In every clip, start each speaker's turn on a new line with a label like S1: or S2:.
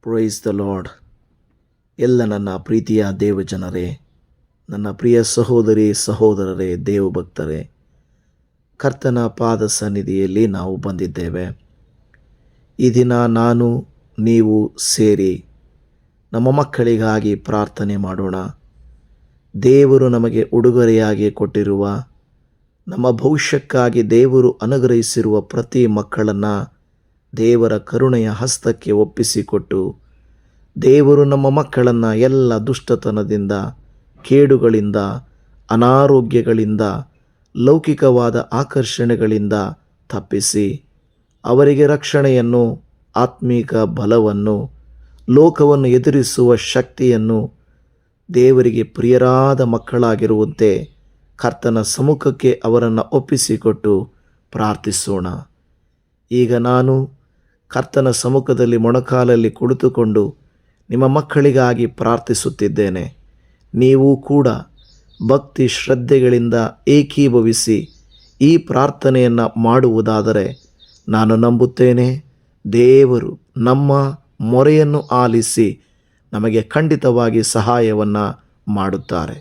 S1: Price the lord. ಎಲ್ಲ ನನ್ನ ಪ್ರೀತಿಯ ದೇವಜನರೇ, ನನ್ನ ಪ್ರಿಯ ಸಹೋದರಿ ಸಹೋದರರೇ, ದೇವಭಕ್ತರೇ, ಕರ್ತನ ಪಾದ ಸನ್ನಿಧಿಯಲ್ಲಿ ನಾವು ಬಂದಿದ್ದೇವೆ. ಈ ದಿನ ನಾನು ನೀವು ಸೇರಿ ನಮ್ಮ ಮಕ್ಕಳಿಗಾಗಿ ಪ್ರಾರ್ಥನೆ ಮಾಡೋಣ. ದೇವರು ನಮಗೆ ಉಡುಗೊರೆಯಾಗಿ ಕೊಟ್ಟಿರುವ, ನಮ್ಮ ಭವಿಷ್ಯಕ್ಕಾಗಿ ದೇವರು ಅನುಗ್ರಹಿಸಿರುವ ಪ್ರತಿ ಮಕ್ಕಳನ್ನು ದೇವರ ಕರುಣೆಯ ಹಸ್ತಕ್ಕೆ ಒಪ್ಪಿಸಿಕೊಟ್ಟು, ದೇವರು ನಮ್ಮ ಮಕ್ಕಳನ್ನು ಎಲ್ಲ ದುಷ್ಟತನದಿಂದ, ಕೇಡುಗಳಿಂದ, ಅನಾರೋಗ್ಯಗಳಿಂದ, ಲೌಕಿಕವಾದ ಆಕರ್ಷಣೆಗಳಿಂದ ತಪ್ಪಿಸಿ ಅವರಿಗೆ ರಕ್ಷಣೆಯನ್ನು, ಆತ್ಮೀಕ ಬಲವನ್ನು, ಲೋಕವನ್ನು ಎದುರಿಸುವ ಶಕ್ತಿಯನ್ನು, ದೇವರಿಗೆ ಪ್ರಿಯರಾದ ಮಕ್ಕಳಾಗಿರುವಂತೆ ಕರ್ತನ ಸಮ್ಮುಖಕ್ಕೆ ಅವರನ್ನು ಒಪ್ಪಿಸಿಕೊಟ್ಟು ಪ್ರಾರ್ಥಿಸೋಣ. ಈಗ ನಾನು ಕರ್ತನ ಸಮ್ಮುಖದಲ್ಲಿ ಮೊಣಕಾಲಲ್ಲಿ ಕುಳಿತುಕೊಂಡು ನಿಮ್ಮ ಮಕ್ಕಳಿಗಾಗಿ ಪ್ರಾರ್ಥಿಸುತ್ತಿದ್ದೇನೆ. ನೀವು ಕೂಡ ಭಕ್ತಿ ಶ್ರದ್ಧೆಗಳಿಂದ ಏಕೀಭವಿಸಿ ಈ ಪ್ರಾರ್ಥನೆಯನ್ನು ಮಾಡುವುದಾದರೆ ನಾನು ನಂಬುತ್ತೇನೆ, ದೇವರು ನಮ್ಮ ಮೊರೆಯನ್ನು ಆಲಿಸಿ ನಮಗೆ ಖಂಡಿತವಾಗಿ ಸಹಾಯವನ್ನು ಮಾಡುತ್ತಾರೆ.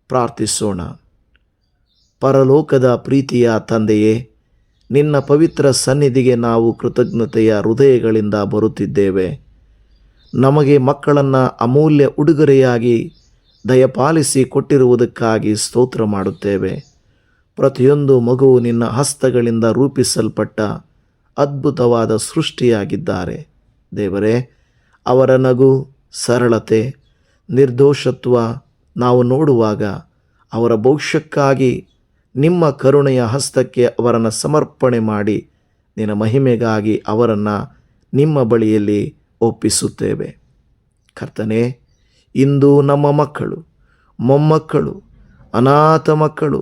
S1: ಪ್ರಾರ್ಥಿಸೋಣ. ಪರಲೋಕದ ಪ್ರೀತಿಯ ತಂದೆಯೇ, ನಿನ್ನ ಪವಿತ್ರ ಸನ್ನಿಧಿಗೆ ನಾವು ಕೃತಜ್ಞತೆಯ ಹೃದಯಗಳಿಂದ ಬರುತ್ತಿದ್ದೇವೆ. ನಮಗೆ ಮಕ್ಕಳನ್ನು ಅಮೂಲ್ಯ ಉಡುಗೊರೆಯಾಗಿ ದಯಪಾಲಿಸಿ ಕೊಟ್ಟಿರುವುದಕ್ಕಾಗಿ ಸ್ತೋತ್ರ ಮಾಡುತ್ತೇವೆ. ಪ್ರತಿಯೊಂದು ಮಗುವು ನಿನ್ನ ಹಸ್ತಗಳಿಂದ ರೂಪಿಸಲ್ಪಟ್ಟ ಅದ್ಭುತವಾದ ಸೃಷ್ಟಿಯಾಗಿದ್ದಾರೆ. ದೇವರೇ, ಅವರ ನಗು, ಸರಳತೆ, ನಿರ್ದೋಷತ್ವ ನಾವು ನೋಡುವಾಗ ಅವರ ಭವಿಷ್ಯಕ್ಕಾಗಿ ನಿಮ್ಮ ಕರುಣೆಯ ಹಸ್ತಕ್ಕೆ ಅವರನ್ನು ಸಮರ್ಪಣೆ ಮಾಡಿ ನಿನ್ನ ಮಹಿಮೆಗಾಗಿ ಅವರನ್ನು ನಿಮ್ಮ ಬಳಿಯಲ್ಲಿ ಒಪ್ಪಿಸುತ್ತೇವೆ. ಕರ್ತನೇ, ಇಂದು ನಮ್ಮ ಮಕ್ಕಳು, ಮೊಮ್ಮಕ್ಕಳು, ಅನಾಥ ಮಕ್ಕಳು,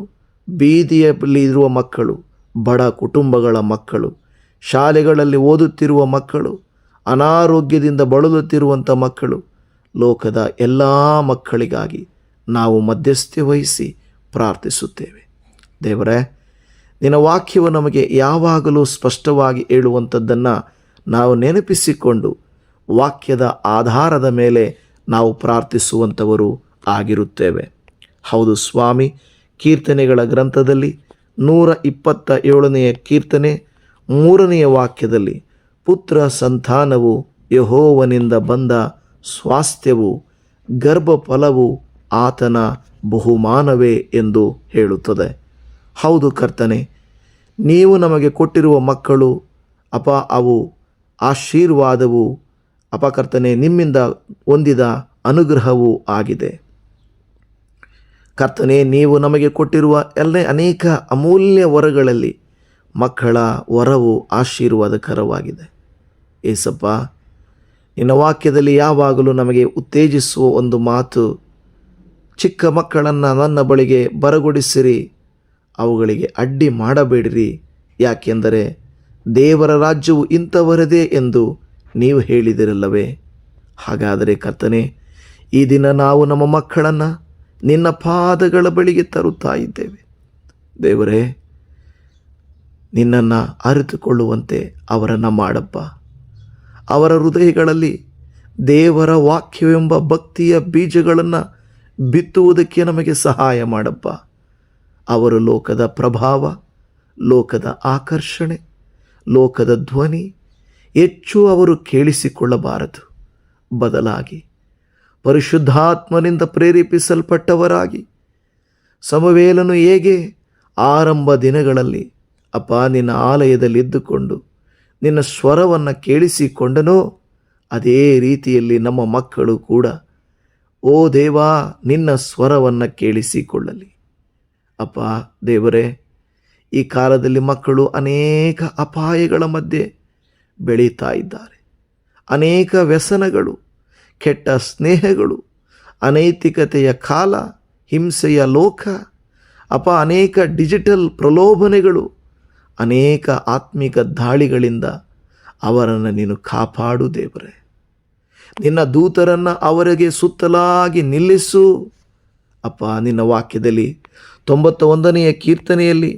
S1: ಬೀದಿಯಲ್ಲಿರುವ ಮಕ್ಕಳು, ಬಡ ಕುಟುಂಬಗಳ ಮಕ್ಕಳು, ಶಾಲೆಗಳಲ್ಲಿ ಓದುತ್ತಿರುವ ಮಕ್ಕಳು, ಅನಾರೋಗ್ಯದಿಂದ ಬಳಲುತ್ತಿರುವಂಥ ಮಕ್ಕಳು, ಲೋಕದ ಎಲ್ಲ ಮಕ್ಕಳಿಗಾಗಿ ನಾವು ಮಧ್ಯಸ್ಥೆ ವಹಿಸಿ ಪ್ರಾರ್ಥಿಸುತ್ತೇವೆ. ದೇವರೇ, ನಿನ್ನ ವಾಕ್ಯವು ನಮಗೆ ಯಾವಾಗಲೂ ಸ್ಪಷ್ಟವಾಗಿ ಹೇಳುವಂಥದ್ದನ್ನು ನಾವು ನೆನಪಿಸಿಕೊಂಡು ವಾಕ್ಯದ ಆಧಾರದ ಮೇಲೆ ನಾವು ಪ್ರಾರ್ಥಿಸುವಂಥವರು ಆಗಿರುತ್ತೇವೆ. ಹೌದು ಸ್ವಾಮಿ, ಕೀರ್ತನೆಗಳ ಗ್ರಂಥದಲ್ಲಿ 127ನೆಯ ಕೀರ್ತನೆ 3ನೆಯ ವಾಕ್ಯದಲ್ಲಿ, ಪುತ್ರ ಸಂತಾನವು ಯೆಹೋವನಿಂದ ಬಂದ ಸ್ವಾಸ್ಥ್ಯವು, ಗರ್ಭಫಲವು ಆತನ ಬಹುಮಾನವೇ ಎಂದು ಹೇಳುತ್ತದೆ. ಹೌದು ಕರ್ತನೆ, ನೀವು ನಮಗೆ ಕೊಟ್ಟಿರುವ ಮಕ್ಕಳು ಅವು ಆಶೀರ್ವಾದವು ಕರ್ತನೆ, ನಿಮ್ಮಿಂದ ಹೊಂದಿದ ಅನುಗ್ರಹವೂ ಆಗಿದೆ. ಕರ್ತನೆ, ನೀವು ನಮಗೆ ಕೊಟ್ಟಿರುವ ಅನೇಕ ಅಮೂಲ್ಯ ವರಗಳಲ್ಲಿ ಮಕ್ಕಳ ವರವು ಆಶೀರ್ವಾದಕರವಾಗಿದೆ. ಏಸಪ್ಪ, ನಿನ್ನ ವಾಕ್ಯದಲ್ಲಿ ಯಾವಾಗಲೂ ನಮಗೆ ಉತ್ತೇಜಿಸುವ ಒಂದು ಮಾತು, ಚಿಕ್ಕ ಮಕ್ಕಳನ್ನು ನನ್ನ ಬಳಿಗೆ ಬರಗೊಡಿಸಿರಿ, ಅವುಗಳಿಗೆ ಅಡ್ಡಿ ಮಾಡಬೇಡಿರಿ, ಯಾಕೆಂದರೆ ದೇವರ ರಾಜ್ಯವು ಇಂಥವರದೇ ಎಂದು ನೀವು ಹೇಳಿದಿರಲ್ಲವೇ. ಹಾಗಾದರೆ ಕರ್ತನೆ, ಈ ದಿನ ನಾವು ನಮ್ಮ ಮಕ್ಕಳನ್ನು ನಿನ್ನ ಪಾದಗಳ ಬಳಿಗೆ ತರುತ್ತಾ ಇದ್ದೇವೆ. ದೇವರೇ, ನಿನ್ನನ್ನು ಅರಿತುಕೊಳ್ಳುವಂತೆ ಅವರನ್ನು ಮಾಡಪ್ಪ. ಅವರ ಹೃದಯಗಳಲ್ಲಿ ದೇವರ ವಾಕ್ಯವೆಂಬ ಭಕ್ತಿಯ ಬೀಜಗಳನ್ನು ಬಿತ್ತುವುದಕ್ಕೆ ನಮಗೆ ಸಹಾಯ ಮಾಡಪ್ಪ. ಅವರು ಲೋಕದ ಪ್ರಭಾವ, ಲೋಕದ ಆಕರ್ಷಣೆ, ಲೋಕದ ಧ್ವನಿ ಹೆಚ್ಚು ಅವರು ಕೇಳಿಸಿಕೊಳ್ಳಬಾರದು. ಬದಲಾಗಿ ಪರಿಶುದ್ಧಾತ್ಮನಿಂದ ಪ್ರೇರೇಪಿಸಲ್ಪಟ್ಟವರಾಗಿ, ಸಮುವೇಲನು ಹೇಗೆ ಆರಂಭ ದಿನಗಳಲ್ಲಿ ನಿನ್ನ ಆಲಯದಲ್ಲಿ ಇದ್ದುಕೊಂಡು ನಿನ್ನ ಸ್ವರವನ್ನು ಕೇಳಿಸಿಕೊಂಡನೋ, ಅದೇ ರೀತಿಯಲ್ಲಿ ನಮ್ಮ ಮಕ್ಕಳು ಕೂಡ ಓ ದೇವಾ ನಿನ್ನ ಸ್ವರವನ್ನು ಕೇಳಿಸಿಕೊಳ್ಳಲಿ. ದೇವರೇ, ಈ ಕಾಲದಲ್ಲಿ ಮಕ್ಕಳು ಅನೇಕ ಅಪಾಯಗಳ ಮಧ್ಯೆ ಬೆಳೀತಾ ಇದ್ದಾರೆ. ಅನೇಕ ವ್ಯಸನಗಳು, ಕೆಟ್ಟ ಸ್ನೇಹಗಳು, ಅನೈತಿಕತೆಯ ಕಾಲ, ಹಿಂಸೆಯ ಲೋಕ, ಅನೇಕ ಡಿಜಿಟಲ್ ಪ್ರಲೋಭನೆಗಳು, ಅನೇಕ ಆತ್ಮಿಕ ದಾಳಿಗಳಿಂದ ಅವರನ್ನು ನೀನು ಕಾಪಾಡು ದೇವರೇ. ನಿನ್ನ ದೂತರನ್ನು ಅವರಿಗೆ ಸುತ್ತಲಾಗಿ ನಿಲ್ಲಿಸು. ನಿನ್ನ ವಾಕ್ಯದಲ್ಲಿ 91ನೆಯ ಕೀರ್ತನೆಯಲ್ಲಿ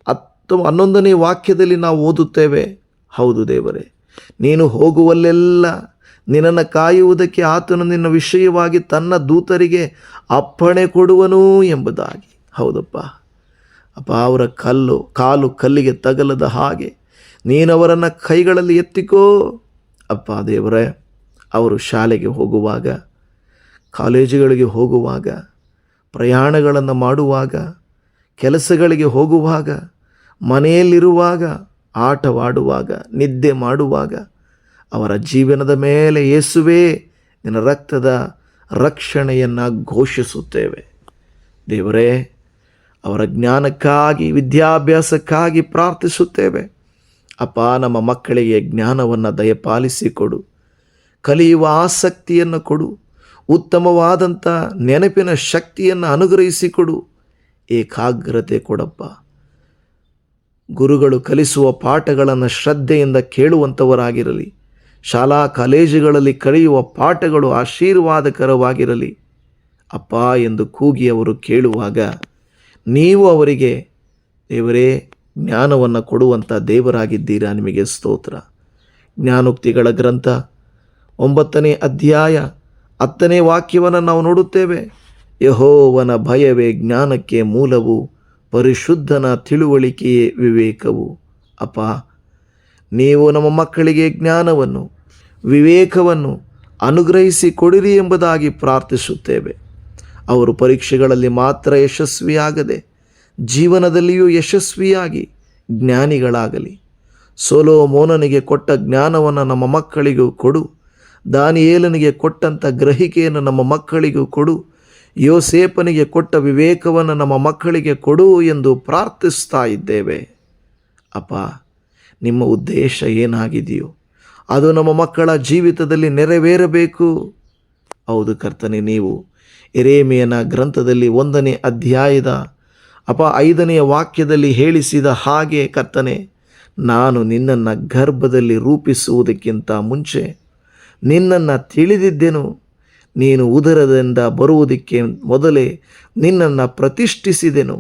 S1: 11ನೇ ವಾಕ್ಯದಲ್ಲಿ ನಾವು ಓದುತ್ತೇವೆ, ಹೌದು ದೇವರೇ, ನೀನು ಹೋಗುವಲ್ಲೆಲ್ಲ ನಿನ್ನನ್ನು ಕಾಯುವುದಕ್ಕೆ ಆತನು ನಿನ್ನ ವಿಷಯವಾಗಿ ತನ್ನ ದೂತರಿಗೆ ಅಪ್ಪಣೆ ಕೊಡುವನು ಎಂಬುದಾಗಿ. ಹೌದಪ್ಪ ಅಪ್ಪ, ಅವರ ಕಾಲು ಕಲ್ಲಿಗೆ ತಗಲದ ಹಾಗೆ ನೀನವರನ್ನು ಕೈಗಳಲ್ಲಿ ಎತ್ತಿಕೋ ಅಪ್ಪ ದೇವರೇ. ಅವರು ಶಾಲೆಗೆ ಹೋಗುವಾಗ, ಕಾಲೇಜುಗಳಿಗೆ ಹೋಗುವಾಗ, ಪ್ರಯಾಣಗಳನ್ನು ಮಾಡುವಾಗ, ಕೆಲಸಗಳಿಗೆ ಹೋಗುವಾಗ, ಮನೆಯಲ್ಲಿರುವಾಗ, ಆಟವಾಡುವಾಗ, ನಿದ್ದೆ ಮಾಡುವಾಗ ಅವರ ಜೀವನದ ಮೇಲೆ ಯೇಸುವೇ ನಿನ್ನ ರಕ್ತದ ರಕ್ಷಣೆಯನ್ನು ಘೋಷಿಸುತ್ತೇವೆ ದೇವರೇ. ಅವರ ಜ್ಞಾನಕ್ಕಾಗಿ, ವಿದ್ಯಾಭ್ಯಾಸಕ್ಕಾಗಿ ಪ್ರಾರ್ಥಿಸುತ್ತೇವೆ ಅಪ್ಪ. ನಮ್ಮ ಮಕ್ಕಳಿಗೆ ಜ್ಞಾನವನ್ನು ದಯಪಾಲಿಸಿಕೊಡು, ಕಲಿಯುವ ಆಸಕ್ತಿಯನ್ನು ಕೊಡು, ಉತ್ತಮವಾದಂಥ ನೆನಪಿನ ಶಕ್ತಿಯನ್ನು ಅನುಗ್ರಹಿಸಿಕೊಡು, ಏಕಾಗ್ರತೆ ಕೊಡಪ್ಪ. ಗುರುಗಳು ಕಲಿಸುವ ಪಾಠಗಳನ್ನು ಶ್ರದ್ಧೆಯಿಂದ ಕೇಳುವಂಥವರಾಗಿರಲಿ. ಶಾಲಾ ಕಾಲೇಜುಗಳಲ್ಲಿ ಕಲಿಯುವ ಪಾಠಗಳು ಆಶೀರ್ವಾದಕರವಾಗಿರಲಿ ಅಪ್ಪ ಎಂದು ಕೂಗಿ ಅವರು ಕೇಳುವಾಗ ನೀವು ಅವರಿಗೆ ದೇವರೇ ಜ್ಞಾನವನ್ನು ಕೊಡುವಂಥ ದೇವರಾಗಿದ್ದೀರಾ. ನಿಮಗೆ ಸ್ತೋತ್ರ. ಜ್ಞಾನೋಕ್ತಿಗಳ ಗ್ರಂಥ 9ನೇ ಅಧ್ಯಾಯ 10ನೇ ವಾಕ್ಯವನ್ನು ನಾವು ನೋಡುತ್ತೇವೆ. ಯೆಹೋವನ ಭಯವೇ ಜ್ಞಾನಕ್ಕೆ ಮೂಲವು, ಪರಿಶುದ್ಧನ ತಿಳುವಳಿಕೆಯೇ ವಿವೇಕವು. ಅಪ್ಪ, ನೀವು ನಮ್ಮ ಮಕ್ಕಳಿಗೆ ಜ್ಞಾನವನ್ನು, ವಿವೇಕವನ್ನು ಅನುಗ್ರಹಿಸಿ ಕೊಡಿರಿ ಎಂಬುದಾಗಿ ಪ್ರಾರ್ಥಿಸುತ್ತೇವೆ. ಅವರು ಪರೀಕ್ಷೆಗಳಲ್ಲಿ ಮಾತ್ರ ಯಶಸ್ವಿಯಾಗದೆ ಜೀವನದಲ್ಲಿಯೂ ಯಶಸ್ವಿಯಾಗಿ ಜ್ಞಾನಿಗಳಾಗಲಿ. ಸೊಲೊಮೋನನಿಗೆ ಕೊಟ್ಟ ಜ್ಞಾನವನ್ನು ನಮ್ಮ ಮಕ್ಕಳಿಗೂ ಕೊಡು. ದಾನಿಯೇಲನಿಗೆ ಕೊಟ್ಟಂಥ ಗ್ರಹಿಕೆಯನ್ನು ನಮ್ಮ ಮಕ್ಕಳಿಗೂ ಕೊಡು. ಯೋಸೇಫನಿಗೆ ಕೊಟ್ಟ ವಿವೇಕವನ್ನು ನಮ್ಮ ಮಕ್ಕಳಿಗೆ ಕೊಡು ಎಂದು ಪ್ರಾರ್ಥಿಸ್ತಾ ಇದ್ದೇವೆ ಅಪ್ಪ. ನಿಮ್ಮ ಉದ್ದೇಶ ಏನಾಗಿದೆಯೋ ಅದು ನಮ್ಮ ಮಕ್ಕಳ ಜೀವಿತದಲ್ಲಿ ನೆರವೇರಬೇಕು. ಹೌದು ಕರ್ತನೆ, ನೀವು ಯೆರೆಮೀಯನ ಗ್ರಂಥದಲ್ಲಿ 1ನೇ ಅಧ್ಯಾಯದ 5ನೇ ವಾಕ್ಯದಲ್ಲಿ ಹೇಳಿಸಿದ ಹಾಗೆ ಕರ್ತನೆ, ನಾನು ನಿನ್ನನ್ನು ಗರ್ಭದಲ್ಲಿ ರೂಪಿಸುವುದಕ್ಕಿಂತ ಮುಂಚೆ ನಿನ್ನನ್ನು ತಿಳಿದಿದ್ದೆನು. ನೀನು ಉದರದಿಂದ ಬರುವುದಕ್ಕೆ ಮೊದಲೇ ನಿನ್ನನ್ನು ಪ್ರತಿಷ್ಠಿಸಿದೆನು.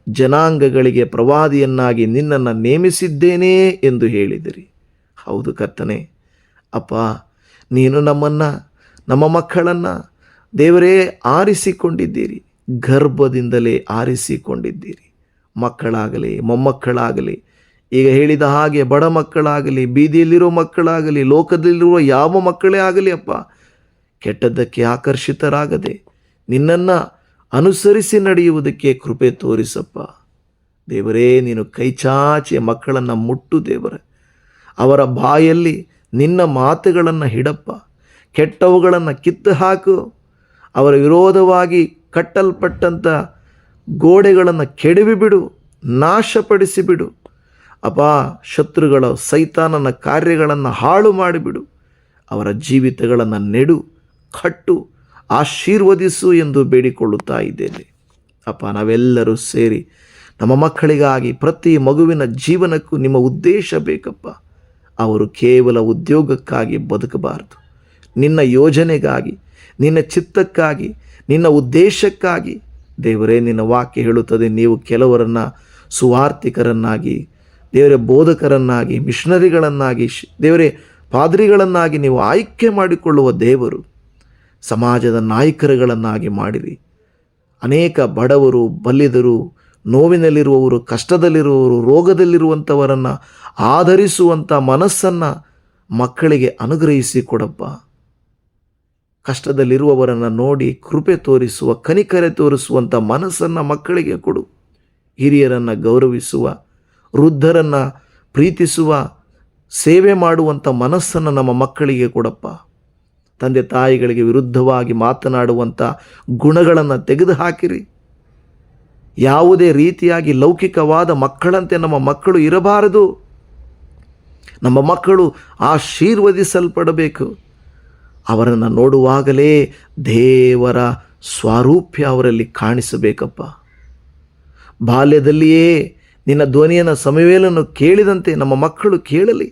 S1: ಜನಾಂಗಗಳಿಗೆ ಪ್ರವಾದಿಯನ್ನಾಗಿ ನಿನ್ನನ್ನು ನೇಮಿಸಿದ್ದೇನೆ ಎಂದು ಹೇಳಿದಿರಿ. ಹೌದು ಕರ್ತನೆ ಅಪ್ಪ, ನೀನು ನಮ್ಮನ್ನು, ನಮ್ಮ ಮಕ್ಕಳನ್ನು ದೇವರೇ ಆರಿಸಿಕೊಂಡಿದ್ದೀರಿ. ಗರ್ಭದಿಂದಲೇ ಆರಿಸಿಕೊಂಡಿದ್ದೀರಿ. ಮಕ್ಕಳಾಗಲಿ, ಮೊಮ್ಮಕ್ಕಳಾಗಲಿ, ಈಗ ಹೇಳಿದ ಹಾಗೆ ಬಡ ಮಕ್ಕಳಾಗಲಿ, ಬೀದಿಯಲ್ಲಿರೋ ಮಕ್ಕಳಾಗಲಿ, ಲೋಕದಲ್ಲಿರುವ ಯಾವ ಮಕ್ಕಳೇ ಆಗಲಿ ಅಪ್ಪ, ಕೆಟ್ಟದ್ದಕ್ಕೆ ಆಕರ್ಷಿತರಾಗದೆ ನಿನ್ನನ್ನು ಅನುಸರಿಸಿ ನಡೆಯುವುದಕ್ಕೆ ಕೃಪೆ ತೋರಿಸಪ್ಪ. ದೇವರೇ, ನೀನು ಕೈಚಾಚಿ ಮಕ್ಕಳನ್ನು ಮುಟ್ಟು ದೇವರೇ. ಅವರ ಬಾಯಲ್ಲಿ ನಿನ್ನ ಮಾತುಗಳನ್ನು ಹಿಡಪ್ಪ. ಕೆಟ್ಟವುಗಳನ್ನು ಕಿತ್ತು ಹಾಕು. ಅವರ ವಿರೋಧವಾಗಿ ಕಟ್ಟಲ್ಪಟ್ಟಂಥ ಗೋಡೆಗಳನ್ನು ಕೆಡವಿಬಿಡು, ನಾಶಪಡಿಸಿಬಿಡು ಅಪ್ಪ. ಶತ್ರುಗಳ ಸೈತಾನನ ಕಾರ್ಯಗಳನ್ನು ಹಾಳು ಮಾಡಿಬಿಡು. ಅವರ ಜೀವಿತಗಳನ್ನು ನೆಡು, ಕಟ್ಟು, ಆಶೀರ್ವದಿಸು ಎಂದು ಬೇಡಿಕೊಳ್ಳುತ್ತಾ ಇದ್ದೇನೆ ಅಪ್ಪ. ನಾವೆಲ್ಲರೂ ಸೇರಿ ನಮ್ಮ ಮಕ್ಕಳಿಗಾಗಿ, ಪ್ರತಿ ಮಗುವಿನ ಜೀವನಕ್ಕೂ ನಿಮ್ಮ ಉದ್ದೇಶ ಬೇಕಪ್ಪ. ಅವರು ಕೇವಲ ಉದ್ಯೋಗಕ್ಕಾಗಿ ಬದುಕಬಾರದು. ನಿನ್ನ ಯೋಜನೆಗಾಗಿ, ನಿನ್ನ ಚಿತ್ತಕ್ಕಾಗಿ, ನಿನ್ನ ಉದ್ದೇಶಕ್ಕಾಗಿ ದೇವರೇ, ನಿನ್ನ ವಾಕ್ಯ ಹೇಳುತ್ತದೆ, ನೀವು ಕೆಲವರನ್ನು ಸುವಾರ್ತಿಕರನ್ನಾಗಿ, ದೇವರೇ ಬೋಧಕರನ್ನಾಗಿ, ಮಿಷನರಿಗಳನ್ನಾಗಿ, ದೇವರೇ ಪಾದ್ರಿಗಳನ್ನಾಗಿ ನೀವು ಆಯ್ಕೆ ಮಾಡಿಕೊಳ್ಳುವ ದೇವರು. ಸಮಾಜದ ನಾಯಕರುಗಳನ್ನಾಗಿ ಮಾಡಿರಿ. ಅನೇಕ ಬಡವರು, ಬಲ್ಲಿದರು, ನೋವಿನಲ್ಲಿರುವವರು, ಕಷ್ಟದಲ್ಲಿರುವವರು, ರೋಗದಲ್ಲಿರುವಂಥವರನ್ನು ಆಧರಿಸುವಂಥ ಮನಸ್ಸನ್ನು ಮಕ್ಕಳಿಗೆ ಅನುಗ್ರಹಿಸಿ ಕೊಡಪ್ಪ. ಕಷ್ಟದಲ್ಲಿರುವವರನ್ನು ನೋಡಿ ಕೃಪೆ ತೋರಿಸುವ, ಕನಿಕರೆ ತೋರಿಸುವಂಥ ಮನಸ್ಸನ್ನು ಮಕ್ಕಳಿಗೆ ಕೊಡು. ಹಿರಿಯರನ್ನು ಗೌರವಿಸುವ, ವೃದ್ಧರನ್ನು ಪ್ರೀತಿಸುವ, ಸೇವೆ ಮಾಡುವಂಥ ಮನಸ್ಸನ್ನು ನಮ್ಮ ಮಕ್ಕಳಿಗೆ ಕೊಡಪ್ಪ. ತಂದೆ ತಾಯಿಗಳಿಗೆ ವಿರುದ್ಧವಾಗಿ ಮಾತನಾಡುವಂಥ ಗುಣಗಳನ್ನು ತೆಗೆದುಹಾಕಿರಿ. ಯಾವುದೇ ರೀತಿಯಾಗಿ ಲೌಕಿಕವಾದ ಮಕ್ಕಳಂತೆ ನಮ್ಮ ಮಕ್ಕಳು ಇರಬಾರದು. ನಮ್ಮ ಮಕ್ಕಳು ಆಶೀರ್ವದಿಸಲ್ಪಡಬೇಕು. ಅವರನ್ನು ನೋಡುವಾಗಲೇ ದೇವರ ಸ್ವಾರೂಪ್ಯ ಅವರಲ್ಲಿ ಕಾಣಿಸಬೇಕಪ್ಪ. ಬಾಲ್ಯದಲ್ಲಿಯೇ ನಿನ್ನ ಧ್ವನಿಯನ್ನು ಸಮುವೇಲನು ಕೇಳಿದಂತೆ ನಮ್ಮ ಮಕ್ಕಳು ಕೇಳಲಿ.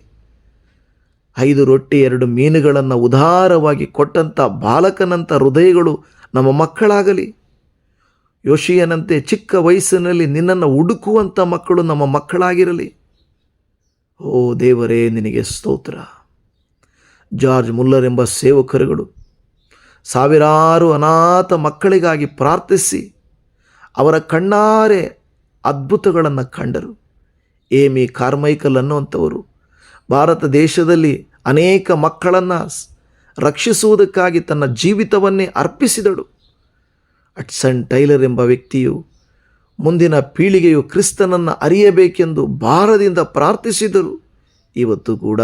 S1: 5 ರೊಟ್ಟಿ 2 ಮೀನುಗಳನ್ನು ಉದಾರವಾಗಿ ಕೊಟ್ಟಂಥ ಬಾಲಕನಂಥ ಹೃದಯಗಳು ನಮ್ಮ ಮಕ್ಕಳಾಗಲಿ. ಯೋಷಿಯನಂತೆ ಚಿಕ್ಕ ವಯಸ್ಸಿನಲ್ಲಿ ನಿನ್ನನ್ನು ಹುಡುಕುವಂಥ ಮಕ್ಕಳು ನಮ್ಮ ಮಕ್ಕಳಾಗಿರಲಿ. ಓ ದೇವರೇ, ನಿನಗೆ ಸ್ತೋತ್ರ. ಜಾರ್ಜ್ ಮುಲ್ಲರ್ ಎಂಬ ಸೇವಕರುಗಳು ಸಾವಿರಾರು ಅನಾಥ ಮಕ್ಕಳಿಗಾಗಿ ಪ್ರಾರ್ಥಿಸಿ ಅವರ ಕಣ್ಣಾರೆ ಅದ್ಭುತಗಳನ್ನು ಕಂಡರು. ಏಮಿ ಕಾರ್ಮೈಕಲ್ ಅನ್ನುವಂಥವರು ಭಾರತ ದೇಶದಲ್ಲಿ ಅನೇಕ ಮಕ್ಕಳನ್ನು ರಕ್ಷಿಸುವುದಕ್ಕಾಗಿ ತನ್ನ ಜೀವಿತವನ್ನೇ ಅರ್ಪಿಸಿದಳು. ಹಡ್ಸನ್ ಟೈಲರ್ ಎಂಬ ವ್ಯಕ್ತಿಯು ಮುಂದಿನ ಪೀಳಿಗೆಯು ಕ್ರಿಸ್ತನನ್ನು ಅರಿಯಬೇಕೆಂದು ಭಾರದಿಂದ ಪ್ರಾರ್ಥಿಸಿದರು. ಇವತ್ತು ಕೂಡ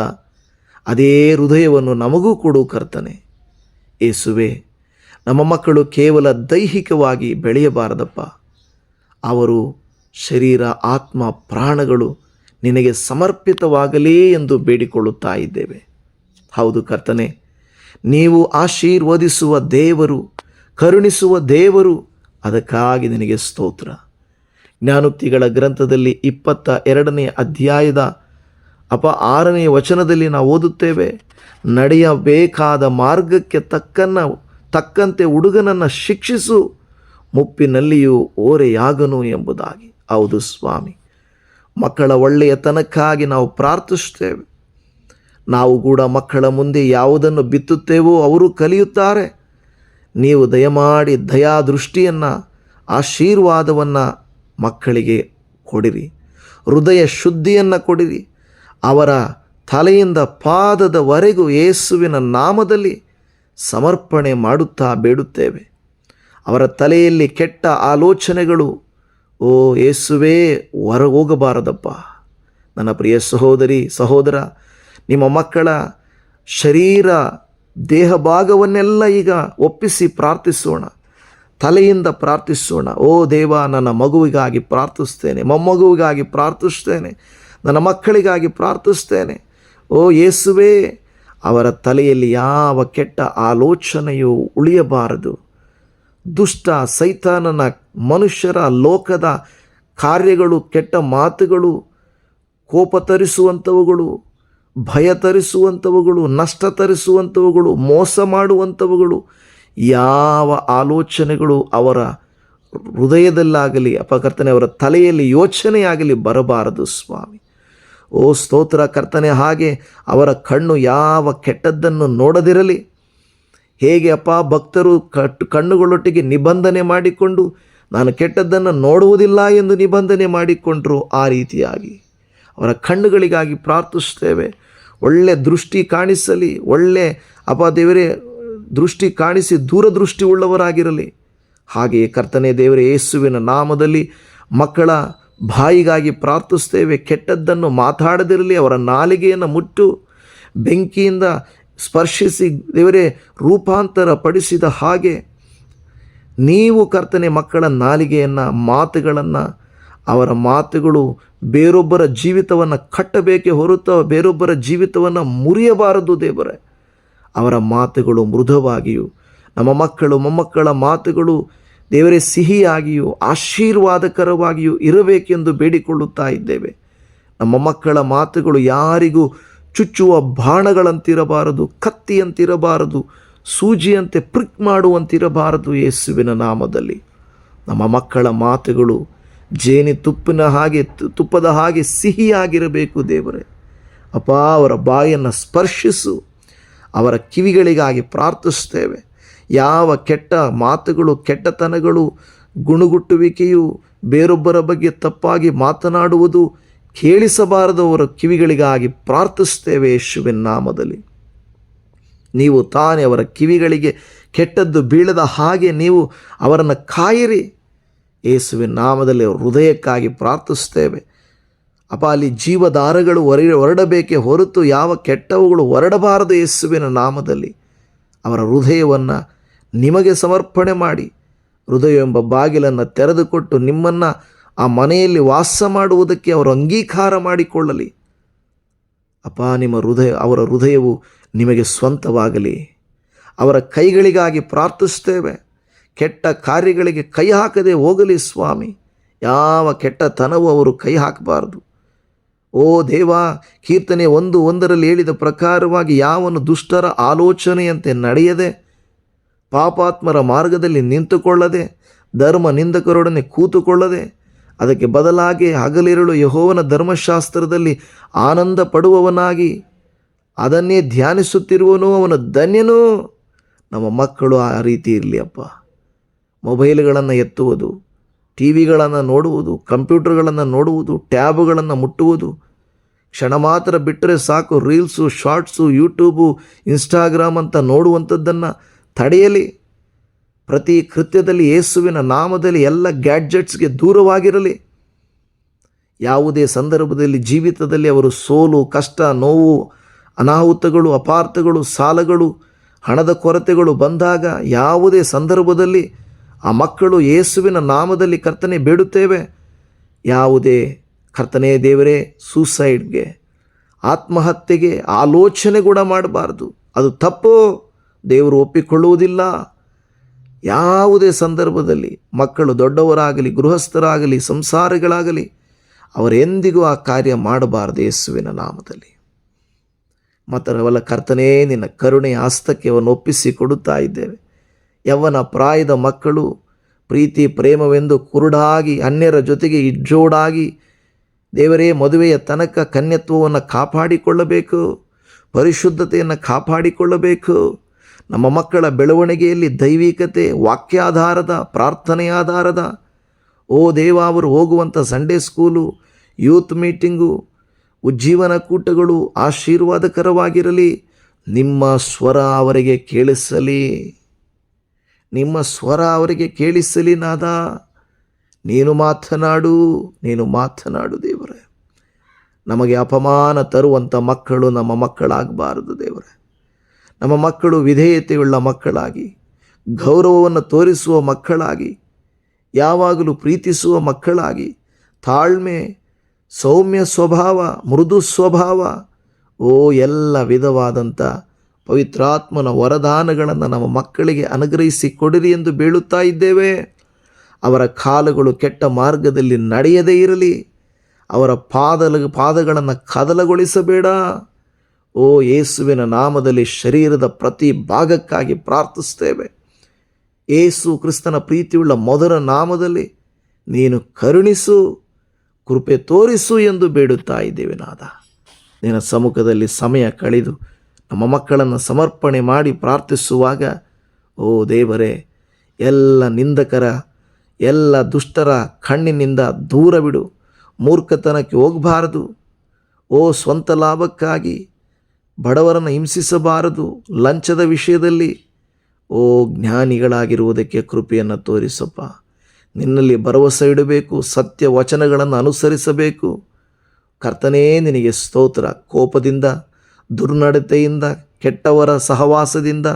S1: ಅದೇ ಹೃದಯವನ್ನು ನಮಗೂ ಕೊಡು ಕರ್ತನೆ. ಯೇಸುವೆ, ನಮ್ಮ ಮಕ್ಕಳು ಕೇವಲ ದೈಹಿಕವಾಗಿ ಬೆಳೆಯಬಾರದಪ್ಪ. ಅವರು ಶರೀರ, ಆತ್ಮ, ಪ್ರಾಣಗಳು ನಿನಗೆ ಸಮರ್ಪಿತವಾಗಲೇ ಎಂದು ಬೇಡಿಕೊಳ್ಳುತ್ತಾ ಇದ್ದೇವೆ. ಹೌದು ಕರ್ತನೆ, ನೀವು ಆಶೀರ್ವದಿಸುವ ದೇವರು, ಕರುಣಿಸುವ ದೇವರು. ಅದಕ್ಕಾಗಿ ನಿನಗೆ ಸ್ತೋತ್ರ. ಜ್ಞಾನೋಕ್ತಿಗಳ ಗ್ರಂಥದಲ್ಲಿ 22ನೇ ಅಧ್ಯಾಯದ 6ನೇ ವಚನದಲ್ಲಿ ನಾವು ಓದುತ್ತೇವೆ, ನಡೆಯಬೇಕಾದ ಮಾರ್ಗಕ್ಕೆ ತಕ್ಕಂತೆ ಹುಡುಗನನ್ನು ಶಿಕ್ಷಿಸು, ಮುಪ್ಪಿನಲ್ಲಿಯೂ ಓರೆಯಾಗನು ಎಂಬುದಾಗಿ. ಹೌದು ಸ್ವಾಮಿ, ಮಕ್ಕಳ ಒಳ್ಳೆಯತನಕ್ಕಾಗಿ ನಾವು ಪ್ರಾರ್ಥಿಸುತ್ತೇವೆ. ನಾವು ಕೂಡ ಮಕ್ಕಳ ಮುಂದೆ ಯಾವುದನ್ನು ಬಿತ್ತುತ್ತೇವೋ ಅವರು ಕಲಿಯುತ್ತಾರೆ. ನೀವು ದಯಮಾಡಿ ದಯಾದೃಷ್ಟಿಯನ್ನು, ಆಶೀರ್ವಾದವನ್ನು ಮಕ್ಕಳಿಗೆ ಕೊಡಿರಿ. ಹೃದಯ ಶುದ್ಧಿಯನ್ನು ಕೊಡಿರಿ. ಅವರ ತಲೆಯಿಂದ ಪಾದದವರೆಗೂ ಯೇಸುವಿನ ನಾಮದಲ್ಲಿ ಸಮರ್ಪಣೆ ಮಾಡುತ್ತಾ ಬೇಡುತ್ತೇವೆ. ಅವರ ತಲೆಯಲ್ಲಿ ಕೆಟ್ಟ ಆಲೋಚನೆಗಳು ಓ ಯೇಸುವೇ ಹೊರ ಹೋಗಬಾರದಪ್ಪ. ನನ್ನ ಪ್ರಿಯ ಸಹೋದರಿ, ಸಹೋದರ, ನಿಮ್ಮ ಮಕ್ಕಳ ಶರೀರ, ದೇಹ ಭಾಗವನ್ನೆಲ್ಲ ಈಗ ಒಪ್ಪಿಸಿ ಪ್ರಾರ್ಥಿಸೋಣ. ತಲೆಯಿಂದ ಪ್ರಾರ್ಥಿಸೋಣ. ಓ ದೇವ, ನನ್ನ ಮಗುವಿಗಾಗಿ ಪ್ರಾರ್ಥಿಸ್ತೇನೆ, ಮೊಮ್ಮಗುವಿಗಾಗಿ ಪ್ರಾರ್ಥಿಸ್ತೇನೆ, ನನ್ನ ಮಕ್ಕಳಿಗಾಗಿ ಪ್ರಾರ್ಥಿಸ್ತೇನೆ. ಓ ಯೇಸುವೇ, ಅವರ ತಲೆಯಲ್ಲಿ ಯಾವ ಕೆಟ್ಟ ಆಲೋಚನೆಯೂ ಉಳಿಯಬಾರದು. ದುಷ್ಟ ಸೈತಾನನ, ಮನುಷ್ಯರ, ಲೋಕದ ಕಾರ್ಯಗಳು, ಕೆಟ್ಟ ಮಾತುಗಳು, ಕೋಪ ತರಿಸುವಂಥವುಗಳು, ಭಯ ತರಿಸುವಂಥವುಗಳು, ನಷ್ಟ ತರಿಸುವಂಥವುಗಳು, ಮೋಸ ಮಾಡುವಂಥವುಗಳು, ಯಾವ ಆಲೋಚನೆಗಳು ಅವರ ಹೃದಯದಲ್ಲಾಗಲಿ ಕರ್ತನೆ, ಅವರ ತಲೆಯಲ್ಲಿ ಯೋಚನೆಯಾಗಲಿ ಬರಬಾರದು ಸ್ವಾಮಿ. ಓ ಸ್ತೋತ್ರ ಕರ್ತನೆ. ಹಾಗೆ ಅವರ ಕಣ್ಣು ಯಾವ ಕೆಟ್ಟದ್ದನ್ನು ನೋಡದಿರಲಿ. ಹೇಗೆ ಭಕ್ತರು ಕಣ್ಣುಗಳೊಟ್ಟಿಗೆ ನಿಬಂಧನೆ ಮಾಡಿಕೊಂಡು ನಾನು ಕೆಟ್ಟದ್ದನ್ನು ನೋಡುವುದಿಲ್ಲ ಎಂದು ನಿಬಂಧನೆ ಮಾಡಿಕೊಂಡರು, ಆ ರೀತಿಯಾಗಿ ಅವರ ಕಣ್ಣುಗಳಿಗಾಗಿ ಪ್ರಾರ್ಥಿಸ್ತೇವೆ. ಒಳ್ಳೆ ದೃಷ್ಟಿ ಕಾಣಿಸಲಿ. ಒಳ್ಳೆ ದೇವರೇ ದೃಷ್ಟಿ ಕಾಣಿಸಿ ದೂರದೃಷ್ಟಿ ಉಳ್ಳವರಾಗಿರಲಿ. ಹಾಗೆಯೇ ಕರ್ತನೆ ದೇವರೇ, ಯೇಸುವಿನ ನಾಮದಲ್ಲಿ ಮಕ್ಕಳ ಬಾಯಿಗಾಗಿ ಪ್ರಾರ್ಥಿಸ್ತೇವೆ. ಕೆಟ್ಟದ್ದನ್ನು ಮಾತಾಡದಿರಲಿ. ಅವರ ನಾಲಿಗೆಯನ್ನು ಮುಟ್ಟು ಬೆಂಕಿಯಿಂದ ಸ್ಪರ್ಶಿಸಿ ದೇವರೇ ರೂಪಾಂತರ ಪಡಿಸಿದ ಹಾಗೆ ನೀವು ಕರ್ತನೆ ಮಕ್ಕಳ ನಾಲಿಗೆಯನ್ನು, ಮಾತುಗಳನ್ನು, ಅವರ ಮಾತುಗಳು ಬೇರೊಬ್ಬರ ಜೀವಿತವನ್ನು ಕಟ್ಟಬೇಕೇ ಹೊರತು ಬೇರೊಬ್ಬರ ಜೀವಿತವನ್ನು ಮುರಿಯಬಾರದು ದೇವರೇ. ಅವರ ಮಾತುಗಳು ಮೃದುವಾಗಿಯೂ, ನಮ್ಮ ಮಕ್ಕಳು ಮೊಮ್ಮಕ್ಕಳ ಮಾತುಗಳು ದೇವರೇ ಸಿಹಿಯಾಗಿಯೂ ಆಶೀರ್ವಾದಕರವಾಗಿಯೂ ಇರಬೇಕೆಂದು ಬೇಡಿಕೊಳ್ಳುತ್ತಾ ಇದ್ದೇವೆ. ನಮ್ಮ ಮಕ್ಕಳ ಮಾತುಗಳು ಯಾರಿಗೂ ಚುಚ್ಚುವ ಬಾಣಗಳಂತಿರಬಾರದು, ಕತ್ತಿಯಂತಿರಬಾರದು, ಸೂಜಿಯಂತೆ ಪ್ರಿಕ್ ಮಾಡುವಂತಿರಬಾರದು. ಯೇಸುವಿನ ನಾಮದಲ್ಲಿ ನಮ್ಮ ಮಕ್ಕಳ ಮಾತುಗಳು ತುಪ್ಪದ ಹಾಗೆ ಸಿಹಿಯಾಗಿರಬೇಕು ದೇವರೇ. ಅವರ ಬಾಯನ್ನು ಸ್ಪರ್ಶಿಸು. ಅವರ ಕಿವಿಗಳಿಗಾಗಿ ಪ್ರಾರ್ಥಿಸ್ತೇವೆ. ಯಾವ ಕೆಟ್ಟ ಮಾತುಗಳು, ಕೆಟ್ಟತನಗಳು, ಗುಣಗುಟ್ಟುವಿಕೆಯು, ಬೇರೊಬ್ಬರ ಬಗ್ಗೆ ತಪ್ಪಾಗಿ ಮಾತನಾಡುವುದು ಕೇಳಿಸಬಾರದು. ಅವರ ಕಿವಿಗಳಿಗಾಗಿ ಪ್ರಾರ್ಥಿಸ್ತೇವೆ ಯೇಸುವಿನ ನಾಮದಲ್ಲಿ. ನೀವು ತಾನೇ ಅವರ ಕಿವಿಗಳಿಗೆ ಕೆಟ್ಟದ್ದು ಬೀಳದ ಹಾಗೆ ನೀವು ಅವರನ್ನು ಕಾಯಿರಿ. ಯೇಸುವಿನ ನಾಮದಲ್ಲಿ ಹೃದಯಕ್ಕಾಗಿ ಪ್ರಾರ್ಥಿಸ್ತೇವೆ. ಅಲ್ಲಿ ಜೀವಧಾರಗಳು ಹೊರಡಬೇಕೇ ಹೊರತು ಯಾವ ಕೆಟ್ಟವುಗಳು ಹೊರಡಬಾರದು. ಯೇಸುವಿನ ನಾಮದಲ್ಲಿ ಅವರ ಹೃದಯವನ್ನು ನಿಮಗೆ ಸಮರ್ಪಣೆ ಮಾಡಿ, ಹೃದಯ ಎಂಬ ಬಾಗಿಲನ್ನು ತೆರೆದುಕೊಟ್ಟು ನಿಮ್ಮನ್ನು ಆ ಮನೆಯಲ್ಲಿ ವಾಸ ಮಾಡುವುದಕ್ಕೆ ಅವರು ಅಂಗೀಕಾರ ಮಾಡಿಕೊಳ್ಳಲಿ. ಅವರ ಹೃದಯವು ನಿಮಗೆ ಸ್ವಂತವಾಗಲಿ. ಅವರ ಕೈಗಳಿಗಾಗಿ ಪ್ರಾರ್ಥಿಸ್ತೇವೆ. ಕೆಟ್ಟ ಕಾರ್ಯಗಳಿಗೆ ಕೈ ಹಾಕದೆ ಹೋಗಲಿ ಸ್ವಾಮಿ. ಯಾವ ಕೆಟ್ಟತನವೂ ಅವರು ಕೈ ಹಾಕಬಾರದು. ಓ ದೇವ, ಕೀರ್ತನೆ 1:1 ಹೇಳಿದ ಪ್ರಕಾರವಾಗಿ ಯಾವನು ದುಷ್ಟರ ಆಲೋಚನೆಯಂತೆ ನಡೆಯದೆ, ಪಾಪಾತ್ಮರ ಮಾರ್ಗದಲ್ಲಿ ನಿಂತುಕೊಳ್ಳದೆ, ಧರ್ಮ ನಿಂದಕರೊಡನೆ ಕೂತುಕೊಳ್ಳದೆ, ಅದಕ್ಕೆ ಬದಲಾಗಿ ಹಗಲಿರುಳು ಯೆಹೋವನ ಧರ್ಮಶಾಸ್ತ್ರದಲ್ಲಿ ಆನಂದ ಪಡುವವನಾಗಿ ಅದನ್ನೇ ಧ್ಯಾನಿಸುತ್ತಿರುವನು ಅವನು ಧನ್ಯನು. ನಮ್ಮ ಮಕ್ಕಳು ಆ ರೀತಿ ಇರಲಿ ಅಪ್ಪ. ಮೊಬೈಲ್ಗಳನ್ನು ಎತ್ತುವುದು, ಟಿ ವಿಗಳನ್ನು ನೋಡುವುದು, ಕಂಪ್ಯೂಟರ್ಗಳನ್ನು ನೋಡುವುದು, ಟ್ಯಾಬ್ಗಳನ್ನು ಮುಟ್ಟುವುದು, ಕ್ಷಣ ಮಾತ್ರ ಬಿಟ್ಟರೆ ಸಾಕು ರೀಲ್ಸು, ಶಾರ್ಟ್ಸು, ಯೂಟ್ಯೂಬು, ಇನ್ಸ್ಟಾಗ್ರಾಮ್ ಅಂತ ನೋಡುವಂಥದ್ದನ್ನು ತಡೆಯಲಿ. ಪ್ರತಿ ಕೃತ್ಯದಲ್ಲಿ ಯೇಸುವಿನ ನಾಮದಲ್ಲಿ ಎಲ್ಲ ಗ್ಯಾಡ್ಜೆಟ್ಸ್ಗೆ ದೂರವಾಗಿರಲಿ. ಯಾವುದೇ ಸಂದರ್ಭದಲ್ಲಿ ಜೀವಿತದಲ್ಲಿ ಅವರು ಸೋಲು, ಕಷ್ಟ, ನೋವು, ಅನಾಹುತಗಳು, ಅಪಾರ್ಥಗಳು, ಸಾಲಗಳು, ಹಣದ ಕೊರತೆಗಳು ಬಂದಾಗ ಯಾವುದೇ ಸಂದರ್ಭದಲ್ಲಿ ಆ ಮಕ್ಕಳು ಯೇಸುವಿನ ನಾಮದಲ್ಲಿ ಕರ್ತನೆ ಬೇಡುತ್ತೇವೆ. ಯಾವುದೇ ಕರ್ತನೇ ದೇವರೇ ಸೂಸೈಡ್ಗೆ, ಆತ್ಮಹತ್ಯೆಗೆ ಆಲೋಚನೆ ಕೂಡ ಮಾಡಬಾರ್ದು. ಅದು ತಪ್ಪು, ದೇವರು ಒಪ್ಪಿಕೊಳ್ಳುವುದಿಲ್ಲ. ಯಾವುದೇ ಸಂದರ್ಭದಲ್ಲಿ ಮಕ್ಕಳು ದೊಡ್ಡವರಾಗಲಿ, ಗೃಹಸ್ಥರಾಗಲಿ, ಸಂಸಾರಿಗಳಾಗಲಿ, ಅವರೆಂದಿಗೂ ಆ ಕಾರ್ಯ ಮಾಡಬಾರದು ಯೇಸುವಿನ ನಾಮದಲ್ಲಿ. ಮಾತ್ರವಲ್ಲ ಕರ್ತನೇ, ನಿನ್ನ ಕರುಣೆಯ ಹಸ್ತಕ್ಕೆ ಅವನ್ನು ಒಪ್ಪಿಸಿ ಕೊಡುತ್ತಾ ಇದ್ದೇವೆ. ಯೌವನ ಪ್ರಾಯದ ಮಕ್ಕಳು ಪ್ರೀತಿ ಪ್ರೇಮವೆಂದು ಕುರುಡಾಗಿ ಅನ್ಯರ ಜೊತೆಗೆ ಇಜ್ಜೋಡಾಗಿ ದೇವರೇ ಮದುವೆಯ ತನಕ ಕನ್ಯತ್ವವನ್ನು ಕಾಪಾಡಿಕೊಳ್ಳಬೇಕು, ಪರಿಶುದ್ಧತೆಯನ್ನು ಕಾಪಾಡಿಕೊಳ್ಳಬೇಕು. ನಮ್ಮ ಮಕ್ಕಳ ಬೆಳವಣಿಗೆಯಲ್ಲಿ ದೈವಿಕತೆ, ವಾಕ್ಯಾಧಾರದ, ಪ್ರಾರ್ಥನೆಯಾಧಾರದ, ಓ ದೇವ, ಅವರು ಹೋಗುವಂಥ ಸಂಡೇ ಸ್ಕೂಲು, ಯೂತ್ ಮೀಟಿಂಗು, ಉಜ್ಜೀವನ ಕೂಟಗಳು ಆಶೀರ್ವಾದಕರವಾಗಿರಲಿ. ನಿಮ್ಮ ಸ್ವರ ಅವರಿಗೆ ಕೇಳಿಸಲಿ, ನಿಮ್ಮ ಸ್ವರ ಅವರಿಗೆ ಕೇಳಿಸಲಿ. ನಾದ, ನೀನು ಮಾತನಾಡು, ನೀನು ಮಾತನಾಡು ದೇವರೇ. ನಮಗೆ ಅಪಮಾನ ತರುವಂಥ ಮಕ್ಕಳು ನಮ್ಮ ಮಕ್ಕಳಾಗಬಾರದು ದೇವರೇ. ನಮ್ಮ ಮಕ್ಕಳು ವಿಧೇಯತೆಯುಳ್ಳ ಮಕ್ಕಳಾಗಿ, ಗೌರವವನ್ನು ತೋರಿಸುವ ಮಕ್ಕಳಾಗಿ, ಯಾವಾಗಲೂ ಪ್ರೀತಿಸುವ ಮಕ್ಕಳಾಗಿ, ತಾಳ್ಮೆ, ಸೌಮ್ಯ ಸ್ವಭಾವ, ಮೃದು ಸ್ವಭಾವ, ಎಲ್ಲ ವಿಧವಾದಂಥ ಪವಿತ್ರಾತ್ಮನ ವರದಾನಗಳನ್ನು ನಮ್ಮ ಮಕ್ಕಳಿಗೆ ಅನುಗ್ರಹಿಸಿ ಕೊಡಿರಿ ಎಂದು ಬೇಳುತ್ತಾ ಇದ್ದೇವೆ. ಅವರ ಕಾಲುಗಳು ಕೆಟ್ಟ ಮಾರ್ಗದಲ್ಲಿ ನಡೆಯದೇ ಇರಲಿ. ಅವರ ಪಾದಗಳನ್ನು ಕದಲಗೊಳಿಸಬೇಡ. ಯೇಸುವಿನ ನಾಮದಲ್ಲಿ ಶರೀರದ ಪ್ರತಿ ಭಾಗಕ್ಕಾಗಿ ಪ್ರಾರ್ಥಿಸ್ತೇವೆ. ಯೇಸು ಕ್ರಿಸ್ತನ ಪ್ರೀತಿಯುಳ್ಳ ಮೊದಲ ನಾಮದಲ್ಲಿ ನೀನು ಕರುಣಿಸು, ಕೃಪೆ ತೋರಿಸು ಎಂದು ಬೇಡುತ್ತಾ ಇದ್ದೇವೆ. ನಾದ, ನಿನ್ನ ಸಮ್ಮುಖದಲ್ಲಿ ಸಮಯ ಕಳೆದು ನಮ್ಮ ಮಕ್ಕಳನ್ನು ಸಮರ್ಪಣೆ ಮಾಡಿ ಪ್ರಾರ್ಥಿಸುವಾಗ, ದೇವರೇ, ಎಲ್ಲ ನಿಂದಕರ, ಎಲ್ಲ ದುಷ್ಟರ ಕಣ್ಣಿನಿಂದ ದೂರವಿಡು. ಮೂರ್ಖತನಕ್ಕೆ ಹೋಗಬಾರದು. ಸ್ವಂತ ಲಾಭಕ್ಕಾಗಿ ಬಡವರನ್ನು ಹಿಂಸಿಸಬಾರದು. ಲಂಚದ ವಿಷಯದಲ್ಲಿ ಜ್ಞಾನಿಗಳಾಗಿರುವುದಕ್ಕೆ ಕೃಪೆಯನ್ನು ತೋರಿಸಪ್ಪ. ನಿನ್ನಲ್ಲಿ ಭರವಸೆ ಇಡಬೇಕು, ಸತ್ಯ ವಚನಗಳನ್ನು ಅನುಸರಿಸಬೇಕು. ಕರ್ತನೇ, ನಿನಗೆ ಸ್ತೋತ್ರ. ಕೋಪದಿಂದ, ದುರ್ನಡತೆಯಿಂದ, ಕೆಟ್ಟವರ ಸಹವಾಸದಿಂದ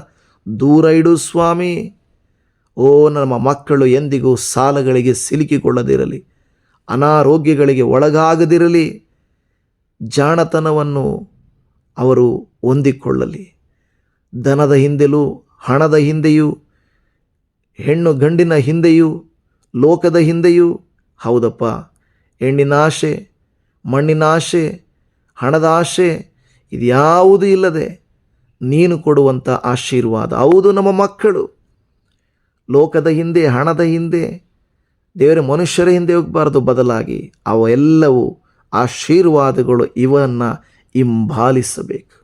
S1: ದೂರ ಇಡು ಸ್ವಾಮಿ. ನಮ್ಮ ಮಕ್ಕಳು ಎಂದಿಗೂ ಸಾಲಗಳಿಗೆ ಸಿಲುಕಿಕೊಳ್ಳದಿರಲಿ, ಅನಾರೋಗ್ಯಗಳಿಗೆ ಒಳಗಾಗದಿರಲಿ. ಜಾಣತನವನ್ನು ಅವರು ಹೊಂದಿಕೊಳ್ಳಲಿ. ಧನದ ಹಿಂದೆಯೂ, ಹಣದ ಹಿಂದೆಯೂ, ಹೆಣ್ಣು ಗಂಡಿನ ಹಿಂದೆಯೂ, ಲೋಕದ ಹಿಂದೆಯೂ, ಹೌದಪ್ಪ, ಹೆಣ್ಣಿನ ಆಶೆ, ಮಣ್ಣಿನ ಆಶೆ, ಹಣದ ಆಶೆ, ಇದ್ಯಾವುದೂ ಇಲ್ಲದೆ ನೀನು ಕೊಡುವಂಥ ಆಶೀರ್ವಾದ. ಹೌದು, ನಮ್ಮ ಮಕ್ಕಳು ಲೋಕದ ಹಿಂದೆ, ಹಣದ ಹಿಂದೆ, ದೇವರ ಮನುಷ್ಯರ ಹಿಂದೆ ಹೋಗಬಾರ್ದು. ಬದಲಾಗಿ ಅವೆಲ್ಲವೂ ಆಶೀರ್ವಾದಗಳು ಇವನ್ನು ಹಿಂಬಾಲಿಸಬೇಕು.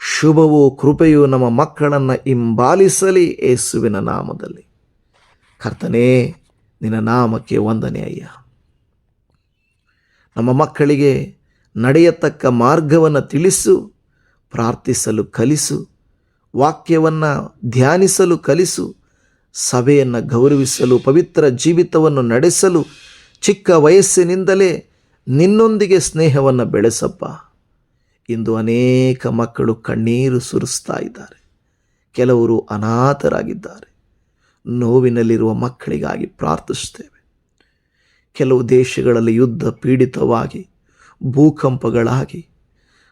S1: ಶುಭವೂ ಕೃಪೆಯು ನಮ್ಮ ಮಕ್ಕಳನ್ನು ಹಿಂಬಾಲಿಸಲಿ ಯೇಸುವಿನ ನಾಮದಲ್ಲಿ. ಕರ್ತನೇ, ನಿನ್ನ ನಾಮಕ್ಕೆ ವಂದನೆ ಅಯ್ಯ. ನಮ್ಮ ಮಕ್ಕಳಿಗೆ ನಡೆಯತಕ್ಕ ಮಾರ್ಗವನ್ನು ತಿಳಿಸು, ಪ್ರಾರ್ಥಿಸಲು ಕಲಿಸು, ವಾಕ್ಯವನ್ನು ಧ್ಯಾನಿಸಲು ಕಲಿಸು, ಸಭೆಯನ್ನು ಗೌರವಿಸಲು, ಪವಿತ್ರ ಜೀವಿತವನ್ನು ನಡೆಸಲು ಚಿಕ್ಕ ವಯಸ್ಸಿನಿಂದಲೇ ನಿನ್ನೊಂದಿಗೆ ಸ್ನೇಹವನ್ನು ಬೆಳೆಸಪ್ಪ. ಇಂದು ಅನೇಕ ಮಕ್ಕಳು ಕಣ್ಣೀರು ಸುರಿಸ್ತಾ ಇದ್ದಾರೆ. ಕೆಲವರು ಅನಾಥರಾಗಿದ್ದಾರೆ. ನೋವಿನಲ್ಲಿರುವ ಮಕ್ಕಳಿಗಾಗಿ ಪ್ರಾರ್ಥಿಸ್ತೇವೆ. ಕೆಲವು ದೇಶಗಳಲ್ಲಿ ಯುದ್ಧ ಪೀಡಿತವಾಗಿ, ಭೂಕಂಪಗಳಾಗಿ,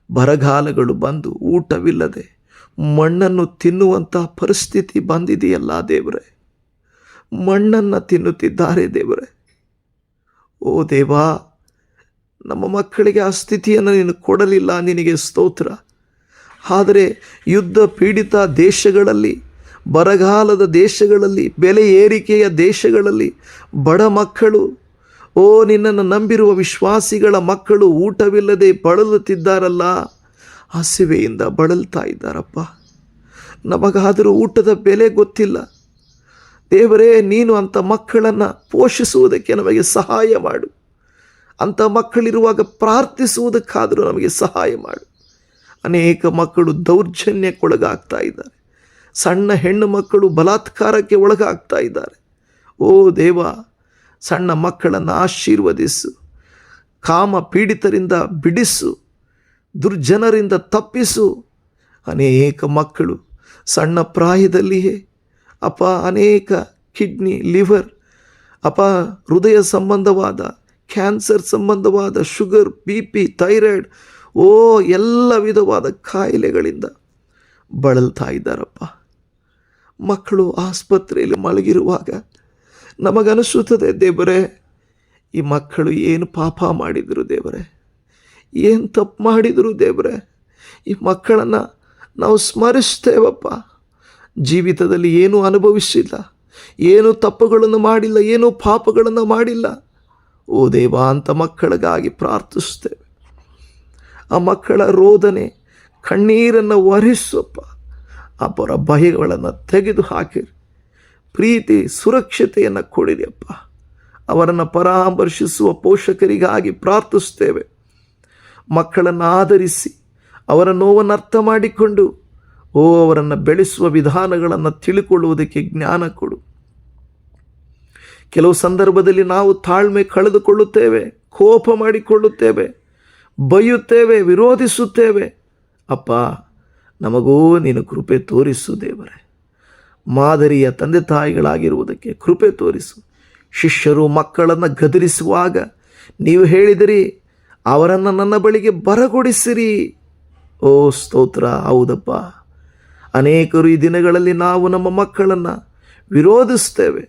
S1: ಬರಗಾಲಗಳು ಬಂದು ಊಟವಿಲ್ಲದೆ ಮಣ್ಣನ್ನು ತಿನ್ನುವಂಥ ಪರಿಸ್ಥಿತಿ ಬಂದಿದೆಯಲ್ಲ ದೇವರೇ. ಮಣ್ಣನ್ನು ತಿನ್ನುತ್ತಿದ್ದಾರೆ ದೇವರೇ. ದೇವಾ, ನಮ್ಮ ಮಕ್ಕಳಿಗೆ ಆ ಸ್ಥಿತಿಯನ್ನು ನೀನು ಕೊಡಲಿಲ್ಲ, ನಿನಗೆ ಸ್ತೋತ್ರ. ಆದರೆ ಯುದ್ಧ ಪೀಡಿತ ದೇಶಗಳಲ್ಲಿ, ಬರಗಾಲದ ದೇಶಗಳಲ್ಲಿ, ಬೆಲೆ ಏರಿಕೆಯ ದೇಶಗಳಲ್ಲಿ ಬಡ ಮಕ್ಕಳು, ನಿನ್ನನ್ನು ನಂಬಿರುವ ವಿಶ್ವಾಸಿಗಳ ಮಕ್ಕಳು ಊಟವಿಲ್ಲದೆ ಬಳಲುತ್ತಿದ್ದಾರಲ್ಲ. ಹಸಿವೆಯಿಂದ ಬಳಲ್ತಾ ಇದ್ದಾರಪ್ಪ. ನಮಗಾದರೂ ಊಟದ ಬೆಲೆ ಗೊತ್ತಿಲ್ಲ. ದೇವರೇ, ನೀನು ಅಂಥ ಮಕ್ಕಳನ್ನು ಪೋಷಿಸುವುದಕ್ಕೆ ನಮಗೆ ಸಹಾಯ ಮಾಡು. ಅಂಥ ಮಕ್ಕಳಿರುವಾಗ ಪ್ರಾರ್ಥಿಸುವುದಕ್ಕಾದರೂ ನಮಗೆ ಸಹಾಯ ಮಾಡು. ಅನೇಕ ಮಕ್ಕಳು ದೌರ್ಜನ್ಯಕ್ಕೊಳಗಾಗ್ತಾ ಇದ್ದಾರೆ. ಸಣ್ಣ ಹೆಣ್ಣು ಮಕ್ಕಳು ಬಲಾತ್ಕಾರಕ್ಕೆ ಒಳಗಾಗ್ತಾ ಇದ್ದಾರೆ. ಓ ದೇವ, ಸಣ್ಣ ಮಕ್ಕಳನ್ನು ಆಶೀರ್ವದಿಸು. ಕಾಮ ಪೀಡಿತರಿಂದ ಬಿಡಿಸು, ದುರ್ಜನರಿಂದ ತಪ್ಪಿಸು. ಅನೇಕ ಮಕ್ಕಳು ಸಣ್ಣ ಪ್ರಾಯದಲ್ಲಿಯೇ ಅಪ್ಪ ಅನೇಕ ಕಿಡ್ನಿ, ಲಿವರ್, ಅಪ್ಪ ಹೃದಯ ಸಂಬಂಧವಾದ, ಕ್ಯಾನ್ಸರ್ ಸಂಬಂಧವಾದ, ಶುಗರ್, BP, ಥೈರಾಯ್ಡ್, ಎಲ್ಲ ವಿಧವಾದ ಕಾಯಿಲೆಗಳಿಂದ ಬಳಲ್ತಾ ಇದ್ದಾರಪ್ಪ. ಮಕ್ಕಳು ಆಸ್ಪತ್ರೆಯಲ್ಲಿ ಮಲಗಿರುವಾಗ ನಮಗನಿಸುತ್ತದೆ, ದೇವರೇ, ಈ ಮಕ್ಕಳು ಏನು ಪಾಪ ಮಾಡಿದರು ದೇವರೇ, ಏನು ತಪ್ಪು ಮಾಡಿದರು ದೇವರೇ. ಈ ಮಕ್ಕಳನ್ನು ನಾವು ಸ್ಮರಿಸ್ತೇವಪ್ಪ. ಜೀವಿತದಲ್ಲಿ ಏನೂ ಅನುಭವಿಸಿಲ್ಲ, ಏನೂ ತಪ್ಪುಗಳನ್ನು ಮಾಡಿಲ್ಲ, ಏನೂ ಪಾಪಗಳನ್ನು ಮಾಡಿಲ್ಲ. ಓ ದೇವ, ಅಂಥ ಮಕ್ಕಳಿಗಾಗಿ ಪ್ರಾರ್ಥಿಸ್ತೇವೆ. ಆ ಮಕ್ಕಳ ರೋದನೆ, ಕಣ್ಣೀರನ್ನು ಒರೆಸಪ್ಪ. ಅಪ್ಪರ ಭಯಗಳನ್ನು ತೆಗೆದು ಹಾಕಿರಿ. ಪ್ರೀತಿ, ಸುರಕ್ಷತೆಯನ್ನು ಕೊಡಿರಿಯಪ್ಪ. ಅವರನ್ನು ಪರಾಮರ್ಶಿಸುವ ಪೋಷಕರಿಗಾಗಿ ಪ್ರಾರ್ಥಿಸ್ತೇವೆ. ಮಕ್ಕಳನ್ನು ಆಧರಿಸಿ ಅವರ ನೋವನ್ನು ಅರ್ಥ ಮಾಡಿಕೊಂಡು ಅವರನ್ನು ಬೆಳೆಸುವ ವಿಧಾನಗಳನ್ನು ತಿಳಿಕೊಳ್ಳುವುದಕ್ಕೆ ಜ್ಞಾನ ಕೊಡು. ಕೆಲವು ಸಂದರ್ಭದಲ್ಲಿ ನಾವು ತಾಳ್ಮೆ ಕಳೆದುಕೊಳ್ಳುತ್ತೇವೆ, ಕೋಪ ಮಾಡಿಕೊಳ್ಳುತ್ತೇವೆ, ಬೈಯುತ್ತೇವೆ, ವಿರೋಧಿಸುತ್ತೇವೆ. ಅಪ್ಪ, ನಮಗೂ ನೀನು ಕೃಪೆ ತೋರಿಸು ದೇವರೇ. ಮಾದರಿಯ ತಂದೆ ತಾಯಿಗಳಾಗಿರುವುದಕ್ಕೆ ಕೃಪೆ ತೋರಿಸು. ಶಿಷ್ಯರು ಮಕ್ಕಳನ್ನು ಗದರಿಸುವಾಗ ನೀವು ಹೇಳಿದಿರಿ, ಅವರನ್ನು ನನ್ನ ಬಳಿಗೆ ಬರಗೊಡಿಸಿರಿ. ಓ ಸ್ತೋತ್ರ. ಹೌದಪ್ಪ, ಅನೇಕರು ಈ ದಿನಗಳಲ್ಲಿ ನಾವು ನಮ್ಮ ಮಕ್ಕಳನ್ನು ವಿರೋಧಿಸ್ತೇವೆ,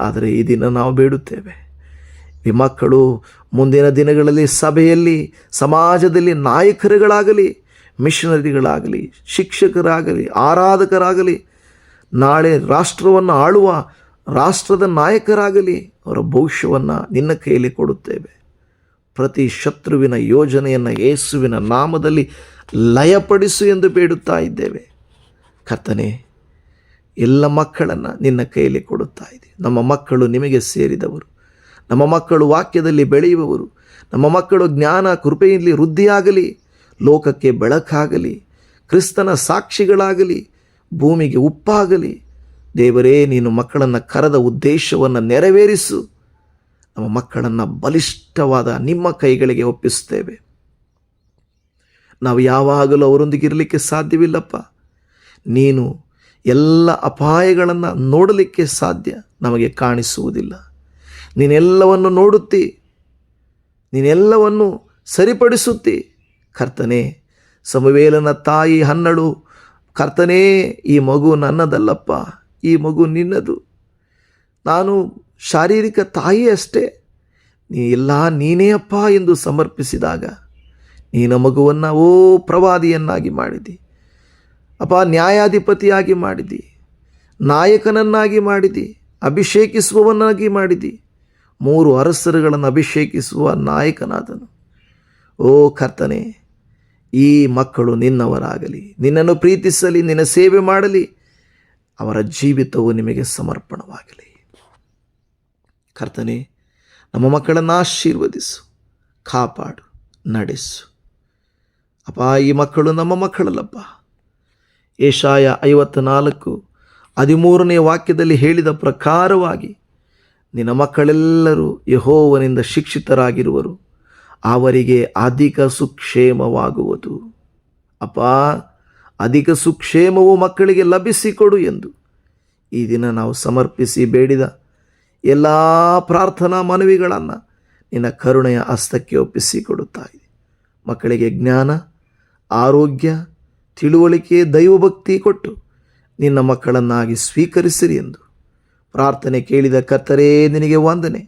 S1: ಆದರೆ ಈ ದಿನ ನಾವು ಬೇಡುತ್ತೇವೆ, ಈ ಮಕ್ಕಳು ಮುಂದಿನ ದಿನಗಳಲ್ಲಿ ಸಭೆಯಲ್ಲಿ, ಸಮಾಜದಲ್ಲಿ ನಾಯಕರುಗಳಾಗಲಿ, ಮಿಷನರಿಗಳಾಗಲಿ, ಶಿಕ್ಷಕರಾಗಲಿ, ಆರಾಧಕರಾಗಲಿ, ನಾಳೆ ರಾಷ್ಟ್ರವನ್ನು ಆಳುವ ರಾಷ್ಟ್ರದ ನಾಯಕರಾಗಲಿ, ಅವರ ಭವಿಷ್ಯವನ್ನು ನಿನ್ನ ಕೈಯಲ್ಲಿ ಕೊಡುತ್ತೇವೆ. ಪ್ರತಿ ಶತ್ರುವಿನ ಯೋಜನೆಯನ್ನು ಯೇಸುವಿನ ನಾಮದಲ್ಲಿ ಲಯಪಡಿಸು ಎಂದು ಬೇಡುತ್ತಾ ಇದ್ದೇವೆ. ಕರ್ತನೇ, ಎಲ್ಲ ಮಕ್ಕಳನ್ನು ನಿನ್ನ ಕೈಯಲ್ಲಿ ಕೊಡುತ್ತಾ ಇದ್ದೀವಿ. ನಮ್ಮ ಮಕ್ಕಳು ನಿಮಗೆ ಸೇರಿದವರು, ನಮ್ಮ ಮಕ್ಕಳು ವಾಕ್ಯದಲ್ಲಿ ಬೆಳೆಯುವವರು, ನಮ್ಮ ಮಕ್ಕಳು ಜ್ಞಾನ ಕೃಪೆಯಲ್ಲಿ ವೃದ್ಧಿಯಾಗಲಿ, ಲೋಕಕ್ಕೆ ಬೆಳಕಾಗಲಿ, ಕ್ರಿಸ್ತನ ಸಾಕ್ಷಿಗಳಾಗಲಿ, ಭೂಮಿಗೆ ಉಪ್ಪಾಗಲಿ. ದೇವರೇ, ನೀನು ಮಕ್ಕಳನ್ನು ಕರೆದ ಉದ್ದೇಶವನ್ನು ನೆರವೇರಿಸು. ನಮ್ಮ ಮಕ್ಕಳನ್ನು ಬಲಿಷ್ಠವಾದ ನಿಮ್ಮ ಕೈಗಳಿಗೆ ಒಪ್ಪಿಸ್ತೇವೆ. ನಾವು ಯಾವಾಗಲೂ ಅವರೊಂದಿಗೆ ಇರಲಿಕ್ಕೆ ಸಾಧ್ಯವಿಲ್ಲಪ್ಪ. ನೀನು ಎಲ್ಲ ಅಪಾಯಗಳನ್ನು ನೋಡಲಿಕ್ಕೆ ಸಾಧ್ಯ ನಮಗೆ ಕಾಣಿಸುವುದಿಲ್ಲ. ನೀನೆಲ್ಲವನ್ನು ನೋಡುತ್ತಿ, ನೀನೆಲ್ಲವನ್ನು ಸರಿಪಡಿಸುತ್ತಿ. ಕರ್ತನೇ, ಸಮುವೇಲನ ತಾಯಿ ಹನ್ನಳು, ಕರ್ತನೇ, ಈ ಮಗು ನನ್ನದಲ್ಲಪ್ಪ, ಈ ಮಗು ನಿನ್ನದು. ನಾನು ಶಾರೀರಿಕ ತಾಯಿ ಅಷ್ಟೇ, ನೀನೇ ಅಪ್ಪ ಎಂದು ಸಮರ್ಪಿಸಿದಾಗ ನೀನ ಮಗುವನ್ನು ಪ್ರವಾದಿಯನ್ನಾಗಿ ಮಾಡಿದಿ ಅಪ್ಪ, ನ್ಯಾಯಾಧಿಪತಿಯಾಗಿ ಮಾಡಿದಿ, ನಾಯಕನನ್ನಾಗಿ ಮಾಡಿದಿ, ಅಭಿಷೇಕಿಸುವವನಾಗಿ ಮಾಡಿದಿ. 3 ಅರಸರುಗಳನ್ನು ಅಭಿಷೇಕಿಸುವ ನಾಯಕನಾದನು. ಓ ಕರ್ತನೇ, ಈ ಮಕ್ಕಳು ನಿನ್ನವರಾಗಲಿ, ನಿನ್ನನ್ನು ಪ್ರೀತಿಸಲಿ, ನಿನ್ನ ಸೇವೆ ಮಾಡಲಿ. ಅವರ ಜೀವಿತವು ನಿಮಗೆ ಸಮರ್ಪಣವಾಗಲಿ. ಕರ್ತನೇ, ನಮ್ಮ ಮಕ್ಕಳನ್ನು ಆಶೀರ್ವದಿಸು, ಕಾಪಾಡು, ನಡೆಸು. ಅಪ್ಪ, ಈ ಮಕ್ಕಳು ನಮ್ಮ ಮಕ್ಕಳಲ್ಲಪ್ಪ. ಯೆಶಾಯ 54:13 ವಾಕ್ಯದಲ್ಲಿ ಹೇಳಿದ ಪ್ರಕಾರವಾಗಿ ನಿನ್ನ ಮಕ್ಕಳೆಲ್ಲರೂ ಯೆಹೋವನಿಂದ ಶಿಕ್ಷಿತರಾಗಿರುವರು, ಅವರಿಗೆ ಅಧಿಕ ಸುಕ್ಷೇಮವಾಗುವುದು. ಅಪ್ಪ, ಅಧಿಕ ಸುಕ್ಷೇಮವು ಮಕ್ಕಳಿಗೆ ಲಭಿಸಿಕೊಡು ಎಂದು ಈ ದಿನ ನಾವು ಸಮರ್ಪಿಸಿ ಬೇಡಿದ ಎಲ್ಲ ಪ್ರಾರ್ಥನಾ ಮನವಿಗಳನ್ನು ನಿನ್ನ ಕರುಣೆಯ ಹಸ್ತಕ್ಕೆ ಒಪ್ಪಿಸಿಕೊಡುತ್ತಾ ಇದೆ. ಮಕ್ಕಳಿಗೆ ಜ್ಞಾನ, ಆರೋಗ್ಯ, ತಿಳುವಳಿಕೆ, ದೈವಭಕ್ತಿ ಕೊಟ್ಟು ನಿನ್ನ ಮಕ್ಕಳನ್ನಾಗಿ ಸ್ವೀಕರಿಸಿರಿ ಎಂದು ಪ್ರಾರ್ಥನೆ ಕೇಳಿದ ಕರ್ತರೇ, ನಿನಗೆ ವಂದನೆ.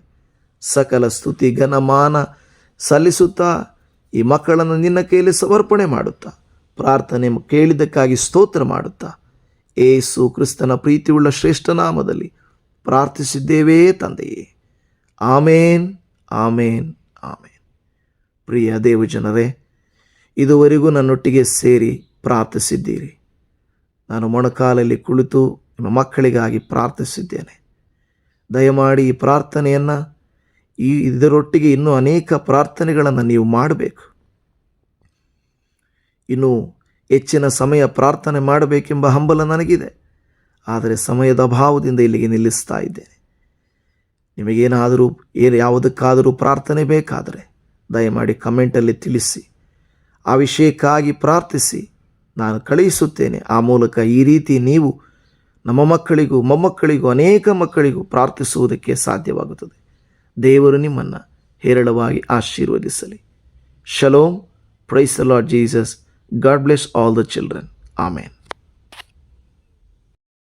S1: ಸಕಲ ಸ್ತುತಿ ಘನಮಾನ ಸಲ್ಲಿಸುತ್ತಾ ಈ ಮಕ್ಕಳನ್ನು ನಿನ್ನ ಕೈಯಲ್ಲಿ ಸಮರ್ಪಣೆ ಮಾಡುತ್ತಾ ಪ್ರಾರ್ಥನೆ ಕೇಳಿದ್ದಕ್ಕಾಗಿ ಸ್ತೋತ್ರ ಮಾಡುತ್ತಾ ಯೇಸು ಕ್ರಿಸ್ತನ ಪ್ರೀತಿಯುಳ್ಳ ಶ್ರೇಷ್ಠ ನಾಮದಲ್ಲಿ ಪ್ರಾರ್ಥಿಸಿದ್ದೇವೆ ತಂದೆಯೇ. ಆಮೇನ್, ಆಮೇನ್, ಆಮೇನ್. ಪ್ರಿಯ ದೇವಜನರೇ, ಇದುವರೆಗೂ ನನ್ನೊಟ್ಟಿಗೆ ಸೇರಿ ಪ್ರಾರ್ಥಿಸಿದ್ದೀರಿ. ನಾನು ಮೊಣಕಾಲಲ್ಲಿ ಕುಳಿತು ನಿಮ್ಮ ಮಕ್ಕಳಿಗಾಗಿ ಪ್ರಾರ್ಥಿಸಿದ್ದೇನೆ. ದಯಮಾಡಿ ಈ ಪ್ರಾರ್ಥನೆಯನ್ನು ಇದರೊಟ್ಟಿಗೆ ಇನ್ನೂ ಅನೇಕ ಪ್ರಾರ್ಥನೆಗಳನ್ನು ನೀವು ಮಾಡಬೇಕು. ಇನ್ನೂ ಹೆಚ್ಚಿನ ಸಮಯ ಪ್ರಾರ್ಥನೆ ಮಾಡಬೇಕೆಂಬ ಹಂಬಲ ನನಗಿದೆ. ಆದರೆ ಸಮಯದ ಅಭಾವದಿಂದ ಇಲ್ಲಿಗೆ ನಿಲ್ಲಿಸ್ತಾ ಇದ್ದೇನೆ. ನಿಮಗೇನಾದರೂ ಯಾವುದಕ್ಕಾದರೂ ಪ್ರಾರ್ಥನೆ ಬೇಕಾದರೆ ದಯಮಾಡಿ ಕಮೆಂಟಲ್ಲಿ ತಿಳಿಸಿ. ಆ ವಿಷಯಕ್ಕಾಗಿ ಪ್ರಾರ್ಥಿಸಿ, ನಾನು ಕಳುಹಿಸುತ್ತೇನೆ. ಆ ಮೂಲಕ ಈ ರೀತಿ ನೀವು ನಮ್ಮ ಮಕ್ಕಳಿಗೂ ಮೊಮ್ಮಕ್ಕಳಿಗೂ ಅನೇಕ ಮಕ್ಕಳಿಗೂ ಪ್ರಾರ್ಥಿಸುವುದಕ್ಕೆ ಸಾಧ್ಯವಾಗುತ್ತದೆ. ದೇವರು ನಿಮ್ಮನ್ನು ಹೇರಳವಾಗಿ ಆಶೀರ್ವದಿಸಲಿ. ಶಲೋಮ್. Praise the Lord Jesus. God bless all the children. Amen.